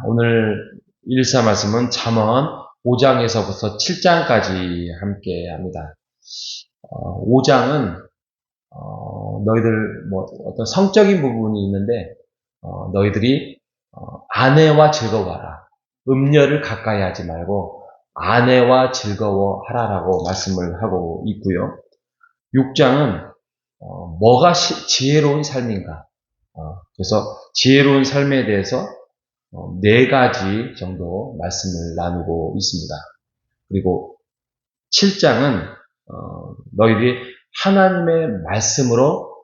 오늘 일사 말씀은 잠언 5장에서부터 7장까지 함께 합니다. 5장은 너희들 어떤 성적인 부분이 있는데 너희들이 아내와 즐거워하라. 음녀를 가까이 하지 말고 아내와 즐거워하라라고 말씀을 하고 있고요. 6장은 뭐가 지혜로운 삶인가? 그래서 지혜로운 삶에 대해서 4가지 정도 말씀을 나누고 있습니다. 그리고 7장은 너희들이 하나님의 말씀으로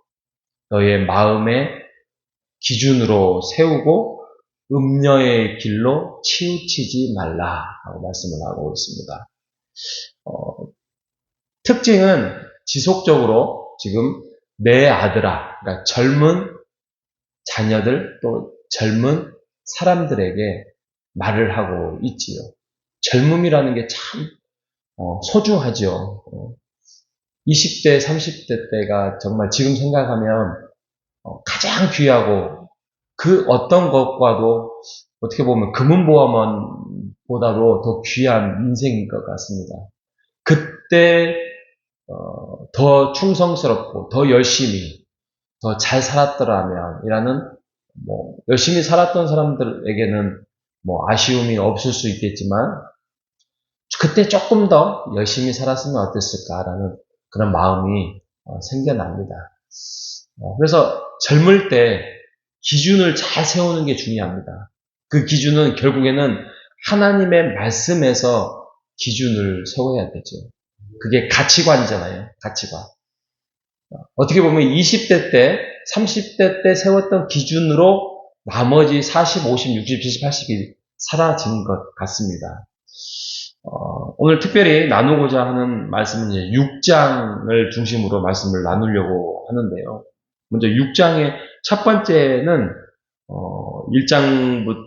너희의 마음의 기준으로 세우고 음녀의 길로 치우치지 말라라고 말씀을 하고 있습니다. 특징은 지속적으로 지금 내 아들아, 그러니까 젊은 자녀들 또 젊은 사람들에게 말을 하고 있지요. 젊음이라는 게 참 소중하죠. 20대, 30대 때가 정말 지금 생각하면 가장 귀하고 그 어떤 것과도 어떻게 보면 금은보화만보다도 더 귀한 인생인 것 같습니다. 그때 더 충성스럽고 더 열심히 더 잘 살았더라면 이라는 열심히 살았던 사람들에게는 아쉬움이 없을 수 있겠지만 그때 조금 더 열심히 살았으면 어땠을까라는 그런 마음이 생겨납니다. 그래서 젊을 때 기준을 잘 세우는 게 중요합니다. 그 기준은 결국에는 하나님의 말씀에서 기준을 세워야 되죠. 그게 가치관이잖아요. 가치관. 어떻게 보면 20대 때, 30대 때 세웠던 기준으로 나머지 40, 50, 60, 70, 80이 사라진 것 같습니다. 오늘 특별히 나누고자 하는 말씀은 6장을 중심으로 말씀을 나누려고 하는데요. 먼저 6장의 첫 번째는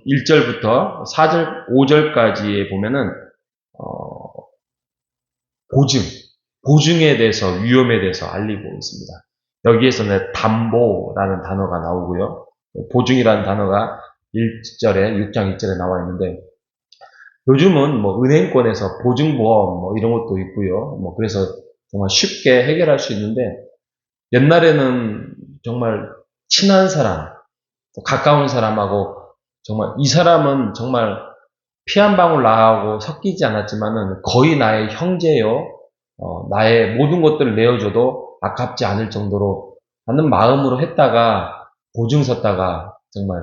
1절부터 4절, 5절까지에 보면은 보증에 대해서, 위험에 대해서 알리고 있습니다. 여기에서는 담보라는 단어가 나오고요. 보증이라는 단어가 6장 1절에 나와 있는데 요즘은 은행권에서 보증보험 이런 것도 있고요. 그래서 정말 쉽게 해결할 수 있는데 옛날에는 정말 친한 사람, 가까운 사람하고 정말 이 사람은 정말 피 한 방울 나하고 섞이지 않았지만은 거의 나의 형제요. 나의 모든 것들을 내어줘도 아깝지 않을 정도로 하는 마음으로 했다가 보증 섰다가 정말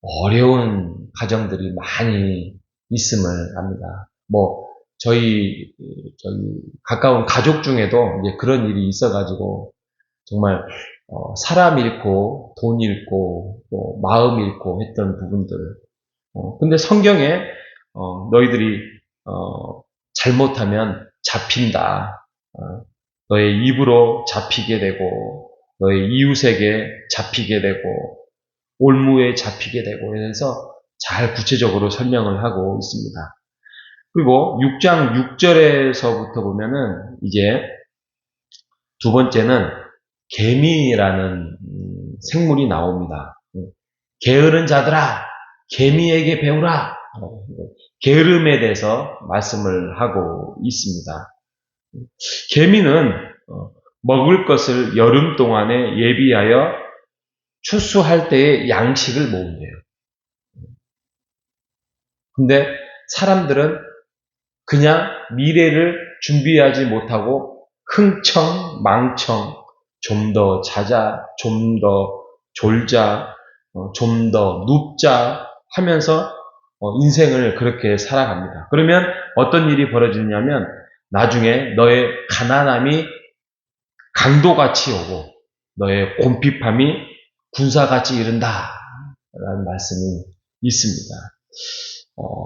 어려운 가정들이 많이 있음을 압니다. 저희 가까운 가족 중에도 이제 그런 일이 있어가지고 정말 사람 잃고 돈 잃고 또 마음 잃고 했던 부분들. 근데 성경에 너희들이 잘못하면 잡힌다. 너의 입으로 잡히게 되고 너의 이웃에게 잡히게 되고 올무에 잡히게 되고 해서 잘 구체적으로 설명을 하고 있습니다. 그리고 6장 6절에서부터 보면은 이제 두 번째는 개미라는 생물이 나옵니다. 게으른 자들아, 개미에게 배우라. 게으름에 대해서 말씀을 하고 있습니다. 개미는 먹을 것을 여름 동안에 예비하여 추수할 때의 양식을 모은대요. 근데 사람들은 그냥 미래를 준비하지 못하고 흥청망청 좀 더 자자, 좀 더 졸자, 좀 더 눕자 하면서 인생을 그렇게 살아갑니다. 그러면 어떤 일이 벌어지냐면 나중에 너의 가난함이 강도같이 오고 너의 곰핍함이 군사같이 이른다 라는 말씀이 있습니다.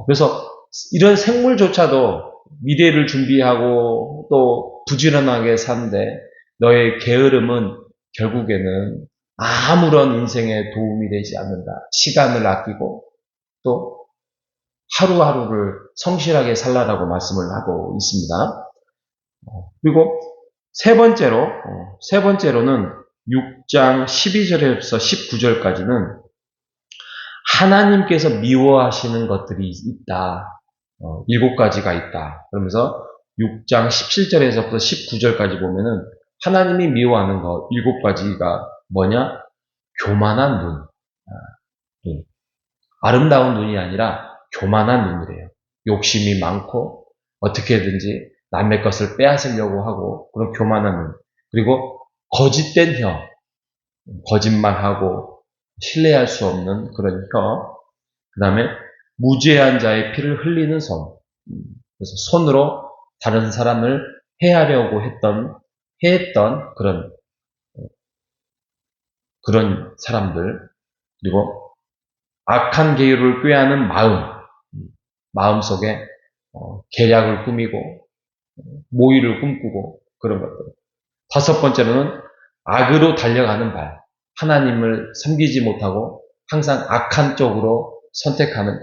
그래서 이런 생물조차도 미래를 준비하고 또 부지런하게 사는데 너의 게으름은 결국에는 아무런 인생에 도움이 되지 않는다. 시간을 아끼고 또 하루하루를 성실하게 살라라고 말씀을 하고 있습니다. 그리고 세 번째로는 6장 12절에서 19절까지는 하나님께서 미워하시는 것들이 있다. 7가지가 있다. 그러면서 6장 17절에서부터 19절까지 보면은 하나님이 미워하는 것 7가지가 뭐냐? 교만한 눈. 눈. 아름다운 눈이 아니라 교만한 눈이래요. 욕심이 많고 어떻게든지 남의 것을 빼앗으려고 하고 그런 교만한 눈. 그리고 거짓된 혀. 거짓말하고 신뢰할 수 없는 그런 혀. 그 다음에 무죄한 자의 피를 흘리는 손. 그래서 손으로 다른 사람을 해하려고 했던 그런 사람들. 그리고 악한 계율을 꾀하는 마음 속에 계략을 꾸미고 모의를 꿈꾸고 그런 것들. 5번째로는 악으로 달려가는 발. 하나님을 섬기지 못하고 항상 악한 쪽으로 선택하는.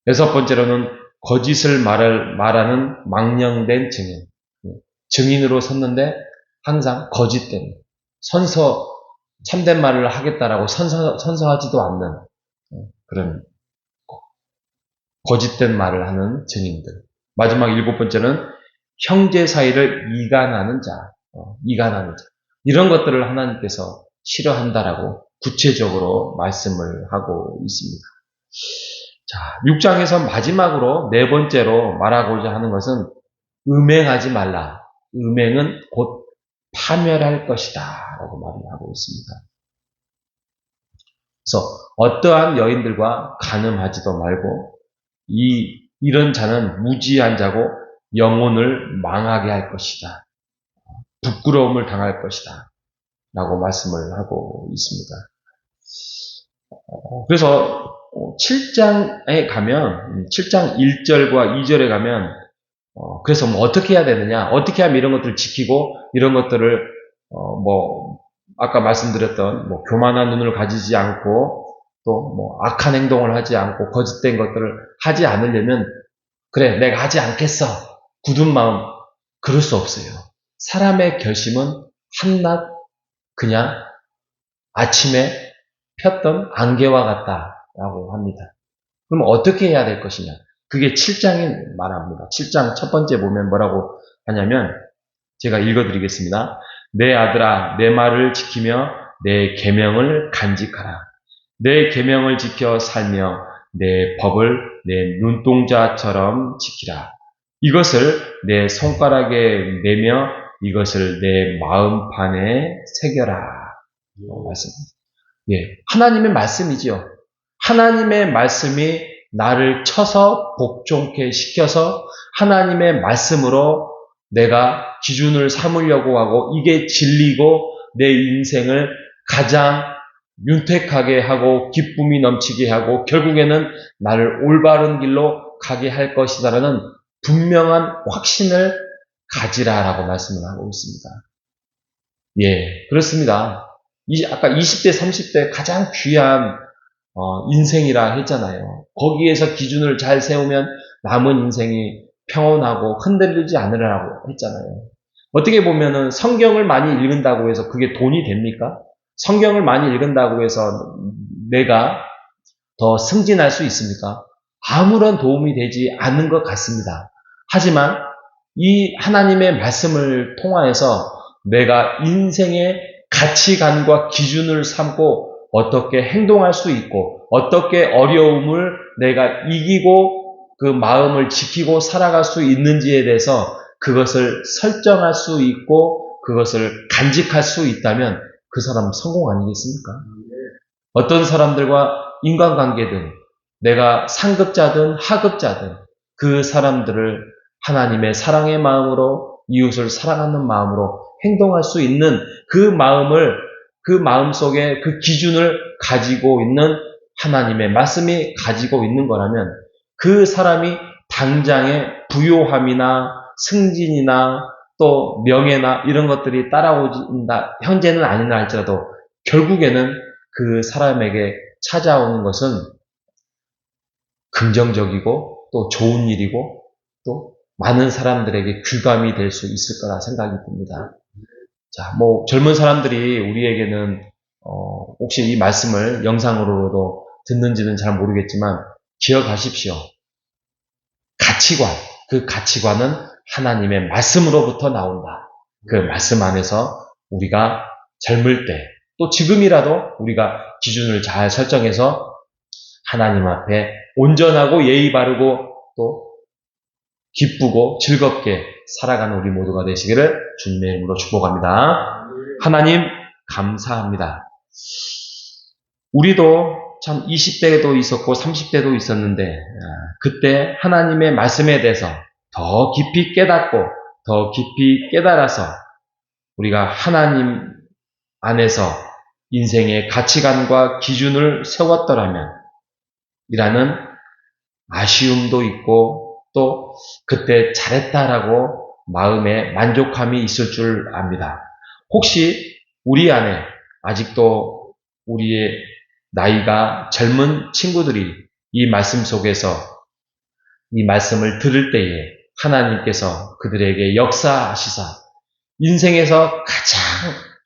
6번째로는 거짓을 말하는 망령된 증인. 증인으로 섰는데 항상 거짓된, 참된 말을 하겠다라고 선서하지도 않는 그런 거짓된 말을 하는 증인들. 마지막 7번째는 형제 사이를 이간하는 자. 이런 것들을 하나님께서 싫어한다라고 구체적으로 말씀을 하고 있습니다. 자, 6장에서 마지막으로 4번째로 말하고자 하는 것은 음행하지 말라. 음행은 곧 파멸할 것이다 라고 말을 하고 있습니다. 그래서 어떠한 여인들과 간음하지도 말고 이런 자는 무지한 자고 영혼을 망하게 할 것이다. 부끄러움을 당할 것이다 라고 말씀을 하고 있습니다. 그래서 7장에 가면 7장 1절과 2절에 가면 그래서 뭐 어떻게 해야 되느냐, 어떻게 하면 이런 것들을 지키고 이런 것들을 아까 말씀드렸던 교만한 눈을 가지지 않고 또 악한 행동을 하지 않고 거짓된 것들을 하지 않으려면 그래 내가 하지 않겠어 굳은 마음 그럴 수 없어요. 사람의 결심은 한낱 그냥 아침에 폈던 안개와 같다라고 합니다. 그럼 어떻게 해야 될 것이냐? 그게 7장이 말합니다. 7장 첫 번째 보면 뭐라고 하냐면 제가 읽어드리겠습니다. 내 아들아 내 말을 지키며 내 계명을 간직하라. 내 계명을 지켜 살며 내 법을 내 눈동자처럼 지키라. 이것을 내 손가락에 내며 이것을 내 마음판에 새겨라. 말씀입니다. 예, 하나님의 말씀이지요. 하나님의 말씀이 나를 쳐서 복종케 시켜서 하나님의 말씀으로 내가 기준을 삼으려고 하고 이게 진리고 내 인생을 가장 윤택하게 하고 기쁨이 넘치게 하고 결국에는 나를 올바른 길로 가게 할 것이다라는 분명한 확신을 가지라라고 말씀을 하고 있습니다. 예, 그렇습니다. 아까 20대, 30대 가장 귀한 인생이라 했잖아요. 거기에서 기준을 잘 세우면 남은 인생이 평온하고 흔들리지 않으라고 했잖아요. 어떻게 보면은 성경을 많이 읽는다고 해서 그게 돈이 됩니까? 성경을 많이 읽는다고 해서 내가 더 승진할 수 있습니까? 아무런 도움이 되지 않는 것 같습니다. 하지만 이 하나님의 말씀을 통하여서 내가 인생의 가치관과 기준을 삼고 어떻게 행동할 수 있고 어떻게 어려움을 내가 이기고 그 마음을 지키고 살아갈 수 있는지에 대해서 그것을 설정할 수 있고 그것을 간직할 수 있다면 그 사람 성공 아니겠습니까? 어떤 사람들과 인간관계든 내가 상급자든 하급자든 그 사람들을 하나님의 사랑의 마음으로 이웃을 사랑하는 마음으로 행동할 수 있는 그 마음 속에 그 기준을 가지고 있는 하나님의 말씀이 가지고 있는 거라면 그 사람이 당장의 부요함이나 승진이나 또 명예나 이런 것들이 따라오진다, 현재는 아니나 할지라도 결국에는 그 사람에게 찾아오는 것은 긍정적이고 또 좋은 일이고 또 많은 사람들에게 귀감이 될 수 있을 거라 생각이 듭니다. 자, 젊은 사람들이 우리에게는 혹시 이 말씀을 영상으로도 듣는지는 잘 모르겠지만 기억하십시오. 가치관, 그 가치관은 하나님의 말씀으로부터 나온다. 그 말씀 안에서 우리가 젊을 때, 또 지금이라도 우리가 기준을 잘 설정해서 하나님 앞에 온전하고 예의 바르고 또 기쁘고 즐겁게 살아가는 우리 모두가 되시기를 주님의 이름으로 축복합니다. 하나님 감사합니다. 우리도 참 20대도 있었고 30대도 있었는데 그때 하나님의 말씀에 대해서 더 깊이 깨닫고 더 깊이 깨달아서 우리가 하나님 안에서 인생의 가치관과 기준을 세웠더라면 이라는 아쉬움도 있고 또 그때 잘했다라고 마음에 만족함이 있을 줄 압니다. 혹시 우리 안에 아직도 우리의 나이가 젊은 친구들이 이 말씀 속에서 이 말씀을 들을 때에 하나님께서 그들에게 역사하시사 인생에서 가장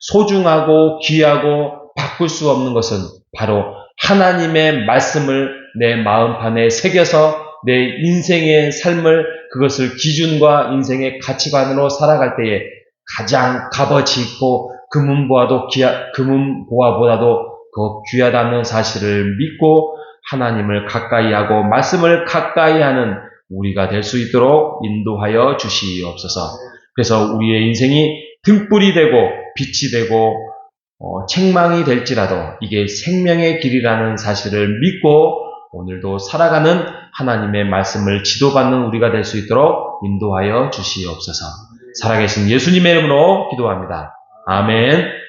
소중하고 귀하고 바꿀 수 없는 것은 바로 하나님의 말씀을 내 마음판에 새겨서 내 인생의 삶을 그것을 기준과 인생의 가치관으로 살아갈 때에 가장 값어치 있고 금은보화보다도 더 귀하다는 사실을 믿고 하나님을 가까이 하고 말씀을 가까이 하는 우리가 될 수 있도록 인도하여 주시옵소서. 그래서 우리의 인생이 등불이 되고 빛이 되고 책망이 될지라도 이게 생명의 길이라는 사실을 믿고 오늘도 살아가는 하나님의 말씀을 지도받는 우리가 될 수 있도록 인도하여 주시옵소서. 살아계신 예수님의 이름으로 기도합니다. 아멘.